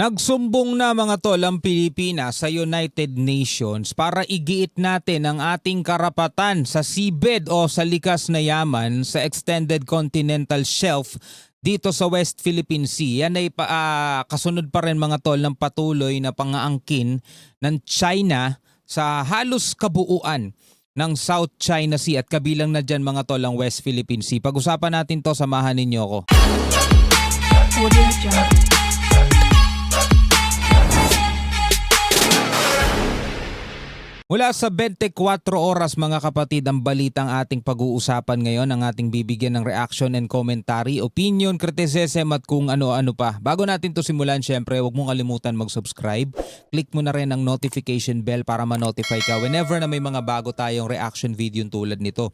Nagsumbong na mga tol ang Pilipinas sa United Nations para igiit natin ang ating karapatan sa seabed o sa likas na yaman sa extended continental shelf dito sa West Philippine Sea. Yan ay kasunod pa rin mga tol ng patuloy na pangaangkin ng China sa halos kabuuan ng South China Sea at kabilang na dyan mga tol ang West Philippine Sea. Pag-usapan natin to, samahan ninyo ako. Mula sa 24 oras mga kapatid ang balitang ating pag-uusapan ngayon, ang ating bibigyan ng reaction and commentary, opinion, criticism at kung ano-ano pa. Bago natin to simulan, syempre huwag mong kalimutan mag-subscribe. Click mo na rin ang notification bell para ma-notify ka whenever na may mga bago tayong reaction video tulad nito.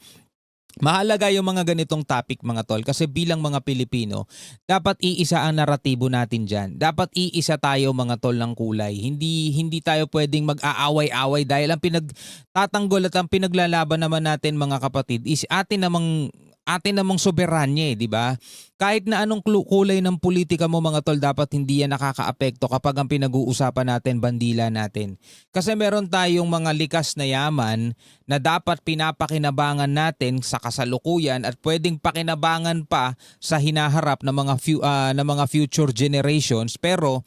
Mahalaga yung mga ganitong topic mga tol kasi bilang mga Pilipino, dapat iisa ang naratibo natin dyan. Dapat iisa tayo mga tol ng kulay. Hindi tayo pwedeng mag-aaway-away dahil ang pinagtatanggol at ang pinaglalaban naman natin mga kapatid is atin namang soberanya di ba? Kahit na anong kulay ng politika mo mga tol, dapat hindi yan nakakaapekto kapag ang pinag-uusapan natin, bandila natin. Kasi meron tayong mga likas na yaman na dapat pinapakinabangan natin sa kasalukuyan at pwedeng pakinabangan pa sa hinaharap ng mga future generations, pero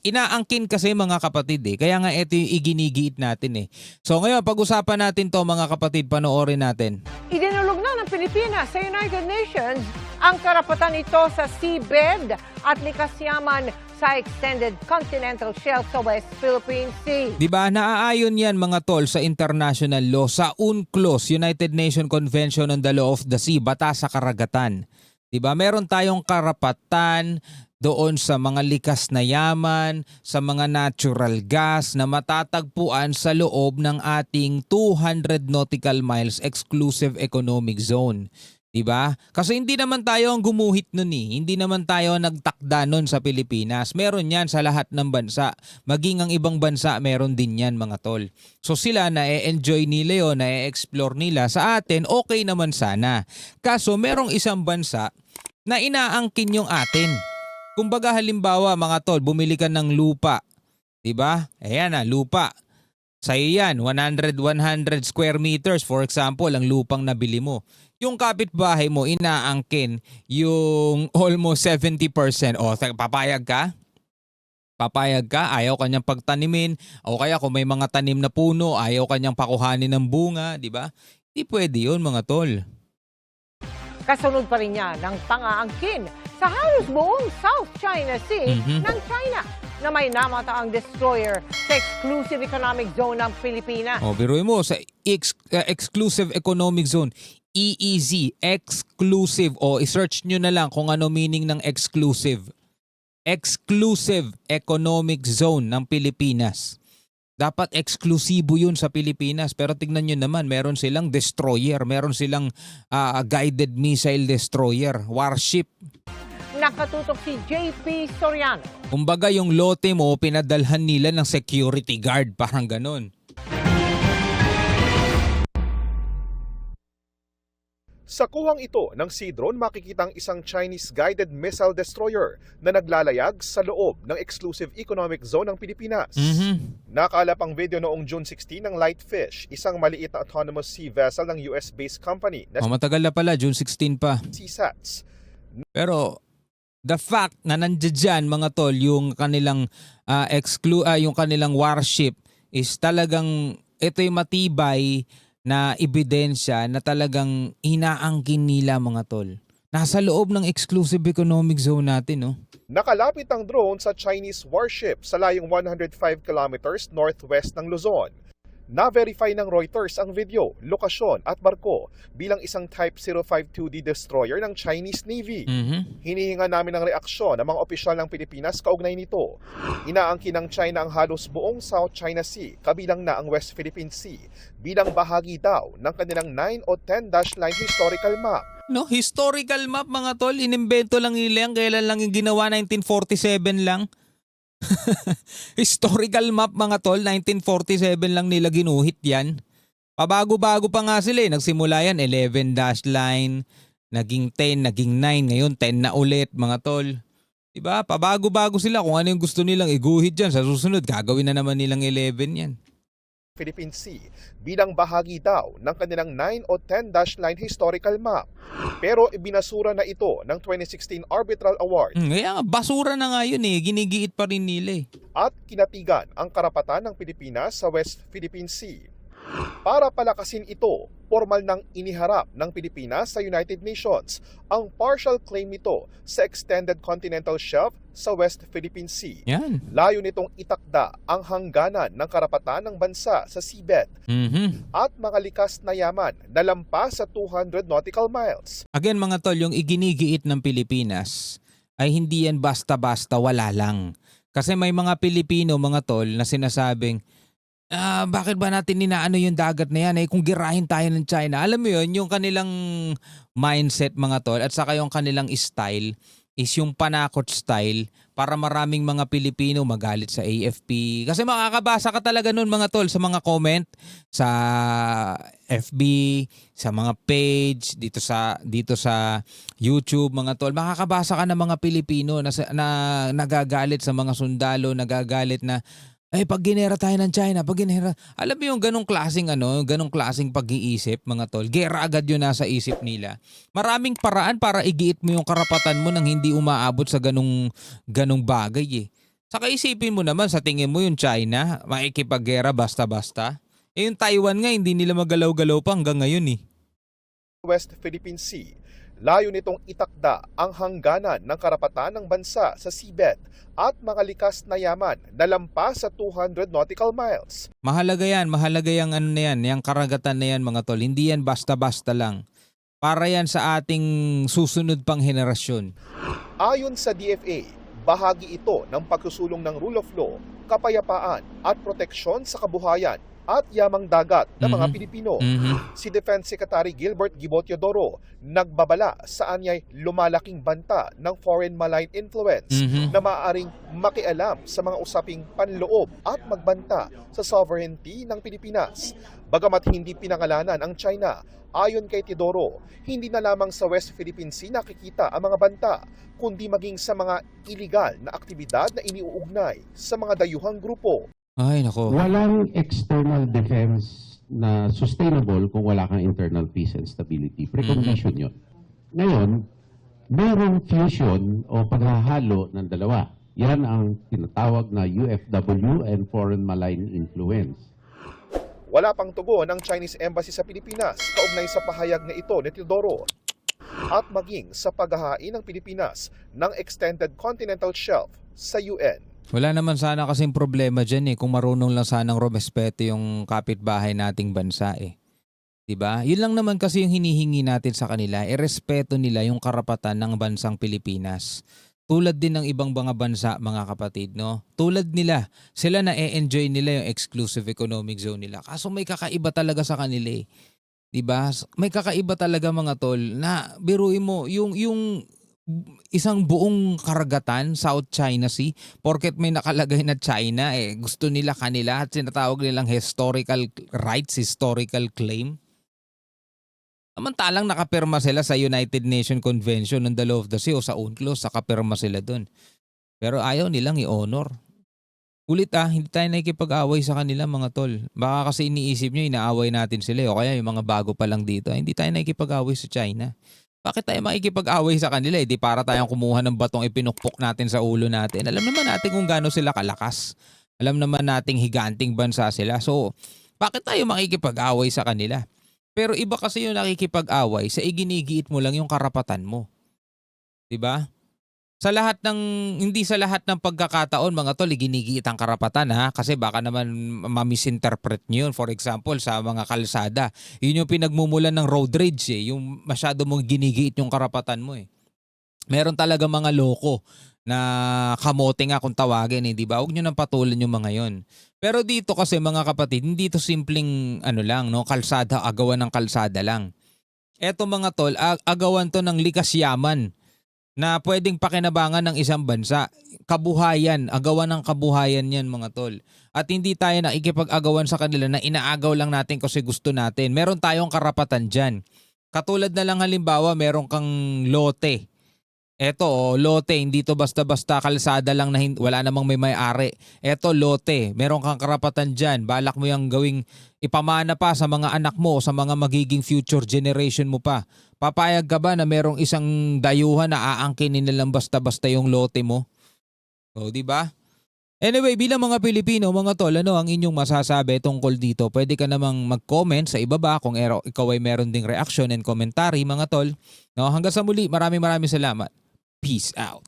inaangkin kasi mga kapatid kaya nga ito yung iginigiit natin So ngayon, pag-usapan natin to mga kapatid, panoorin natin. Idinulog na ng Pilipinas sa United Nations ang karapatan ito sa seabed at likas yaman sa extended continental shelf sa West Philippine Sea. Diba, naaayon yan mga tol sa international law, sa UNCLOS, United Nations Convention on the Law of the Sea, batas sa karagatan. Diba, meron tayong karapatan doon sa mga likas na yaman, sa mga natural gas na matatagpuan sa loob ng ating 200 nautical miles exclusive economic zone. Diba? Kasi hindi naman tayo ang gumuhit nun Hindi naman tayo nagtakda nun sa Pilipinas. Meron yan sa lahat ng bansa. Maging ang ibang bansa, meron din yan mga tol. So sila na-enjoy nila yun, na-explore nila. Sa atin, okay naman sana. Kaso merong isang bansa na inaangkin yung atin. Kumbaga halimbawa mga tol, bumili ka ng lupa. Diba? Ayan lupa. Sa'yo yan, 100 square meters for example, ang lupang nabili mo. Yung kapitbahay mo, inaangkin yung almost 70%. O, papayag ka? Papayag ka? Ayaw kanyang pagtanimin. O kaya kung may mga tanim na puno, ayaw kanyang pakuhanin ng bunga. Diba? Hindi pwede yun mga tol. Kasunod pa rin niya ng pangaangkin sa halos buong South China Sea ng China na may namataang destroyer sa exclusive economic zone ng Pilipinas. O, biruin mo, sa exclusive economic zone, EEZ, exclusive. O, isearch nyo na lang kung ano meaning ng exclusive. Exclusive economic zone ng Pilipinas. Dapat eksklusibo yun sa Pilipinas. Pero tignan nyo naman, meron silang destroyer, meron silang guided missile destroyer, warship. Nakatutok si JP Soriano. Kumbaga yung lote mo, pinadalhan nila ng security guard, parang ganon. Sa kuhang ito ng Sea Drone, makikitang isang Chinese guided missile destroyer na naglalayag sa loob ng exclusive economic zone ng Pilipinas. Nakalap ang video noong June 16 ng Lightfish, isang maliit na autonomous sea vessel ng US-based company na Matagal na pala, June 16 pa. CSATS. Pero the fact na nandiyan mga tol yung kanilang yung kanilang warship is talagang ito'y matibay na ebidensya na talagang inaangkin nila mga tol. Nasa loob ng exclusive economic zone natin, Nakalapit ang drone sa Chinese warship sa layong 105 kilometers northwest ng Luzon. Na-verify ng Reuters ang video, lokasyon at barko bilang isang Type 052D destroyer ng Chinese Navy. Hinihinga namin ng reaksyon ng mga opisyal ng Pilipinas kaugnay nito. Inaangkin ng China ang halos buong South China Sea, kabilang na ang West Philippine Sea, bilang bahagi daw ng kanilang 9 o 10-line historical map. Historical map mga tol, inimbento lang nila yan, kailan lang yung ginawa, 1947 lang. Historical map mga tol, 1947 lang nila ginuhit yan. Pabago-bago pa nga sila nagsimula yan, 11 dash line, naging 10, naging 9, ngayon 10 na ulit mga tol. Diba? Pabago-bago sila kung ano yung gusto nilang iguhit dyan. Sa susunod, gagawin na naman nilang 11 yan. Philippine Sea bilang bahagi daw ng kanilang 9 o 10 dash line historical map. Pero ibinasura na ito ng 2016 Arbitral Award Kaya nga, basura na nga yun eh. Ginigiit pa rin nila eh. at kinatigan ang karapatan ng Pilipinas sa West Philippine Sea. Para palakasin ito, formal nang iniharap ng Pilipinas sa United Nations ang partial claim nito sa extended continental shelf sa West Philippine Sea. Yan. Layo nitong itakda ang hangganan ng karapatan ng bansa sa seabed at mga likas na yaman na lampas sa 200 nautical miles. Again mga tol, yung iginigiit ng Pilipinas ay hindi yan basta-basta wala lang. Kasi may mga Pilipino mga tol na sinasabing, bakit ba natin inaano yung dagat na yan? Kung girahin tayo ng China. Alam mo yun, yung kanilang mindset mga tol at saka yung kanilang style is yung panakot style para maraming mga Pilipino magalit sa AFP. Kasi makakabasa ka talaga nun mga tol sa mga comment sa FB, sa mga page, dito sa YouTube mga tol. Makakabasa ka ng mga Pilipino na nagagalit sa mga sundalo, nagagalit na pag ginera tayo ng China, pag ginera. Alam mo yung ganong klaseng pag-iisip mga tol. Gera agad yun nasa isip nila. Maraming paraan para igiit mo yung karapatan mo nang hindi umaabot sa ganong bagay eh. Saka isipin mo naman, sa tingin mo yung China, makikipaggera basta-basta. Yung Taiwan nga, hindi nila magalaw-galaw pa hanggang ngayon eh. West Philippine Sea. Layo nitong itakda ang hangganan ng karapatan ng bansa sa seabed at mga likas na yaman na lampas sa 200 nautical miles. Mahalaga yung ano na yan, yung karagatan na yan mga tol. Hindi yan basta-basta lang. Para yan sa ating susunod pang henerasyon. Ayon sa DFA, bahagi ito ng pagsusulong ng rule of law, kapayapaan at proteksyon sa kabuhayan at yamang dagat ng mga Pilipino. Si Defense Secretary Gilbert Gibo Teodoro nagbabala sa anyay lumalaking banta ng foreign malign influence na maaaring makialam sa mga usaping panloob at magbanta sa sovereignty ng Pilipinas. Bagamat hindi pinangalanan ang China, ayon kay Teodoro, hindi na lamang sa West Philippine Sea nakikita ang mga banta, kundi maging sa mga iligal na aktibidad na iniuugnay sa mga dayuhang grupo. Ay, nako. Walang external defense na sustainable kung wala kang internal peace and stability. Precondition yun. Ngayon, mayroong fusion o paghahalo ng dalawa. Yan ang tinatawag na UFW and foreign malign influence. Wala pang tugon ng Chinese Embassy sa Pilipinas kaugnay sa pahayag na ito ni Teodoro at maging sa paghahain ng Pilipinas ng extended continental shelf sa UN. Wala naman sana kasing problema dyan kung marunong lang sanang rumespeto yung kapitbahay nating bansa eh. Diba? Yun lang naman kasi yung hinihingi natin sa kanila, respeto nila yung karapatan ng bansang Pilipinas. Tulad din ng ibang mga bansa mga kapatid, no? Tulad nila, sila na-enjoy nila yung exclusive economic zone nila. Kaso may kakaiba talaga sa kanila eh. Diba? May kakaiba talaga mga tol na biruin mo yung isang buong karagatan, South China Sea, porket may nakalagay na China, gusto nila kanila at sinatawag nilang historical rights, historical claim. Samantalang nakapirma sila sa United Nations Convention on the Law of the Sea o sa UNCLOS, nakapirma sila dun. Pero ayaw nilang i-honor. Ulit hindi tayo nakikipag-away sa kanila mga tol. Baka kasi iniisip nyo, inaaway natin sila o kaya yung mga bago pa lang dito. Hindi tayo nakikipag-away sa China. Bakit tayo makikipag-away sa kanila? Di para tayong kumuha ng batong ipinukpok natin sa ulo natin. Alam naman natin kung gaano sila kalakas. Alam naman nating higanting bansa sila. So, bakit tayo makikipag-away sa kanila? Pero iba kasi yung nakikipag-away sa iginigiit mo lang yung karapatan mo. Diba? Hindi sa lahat ng pagkakataon mga tol, iginigiit ang karapatan kasi baka naman ma-misinterpret nyo yun. For example, sa mga kalsada, yun yung pinagmumulan ng road rage yung masyado mong ginigiit yung karapatan mo Meron talaga mga loko na kamote nga kung tawagin di ba? Huwag nyo nang patulan yung mga yon. Pero dito kasi mga kapatid, hindi to simpleng kalsada, agawan ng kalsada lang. Eto mga tol, agawan to ng likas yaman na pwedeng pakinabangan ng isang bansa. Kabuhayan, agawan ng kabuhayan yan mga tol. At hindi tayo nakikipag-agawan sa kanila na inaagaw lang natin kasi gusto natin. Meron tayong karapatan dyan. Katulad na lang halimbawa, meron kang lote Eto, lote, hindi to basta-basta kalsada lang na wala namang may-ari. Eto, lote, meron kang karapatan dyan. Balak mo yung gawing ipamana pa sa mga anak mo, sa mga magiging future generation mo pa. Papayag ka ba na merong isang dayuhan na aangkinin nilang basta-basta yung lote mo? O, di ba? Anyway, bilang mga Pilipino, mga tol, ano ang inyong masasabi tungkol dito? Pwede ka namang mag-comment sa ibaba kung ikaw ay meron ding reaction and commentary, mga tol. No, hanggang sa muli, maraming salamat. Peace out.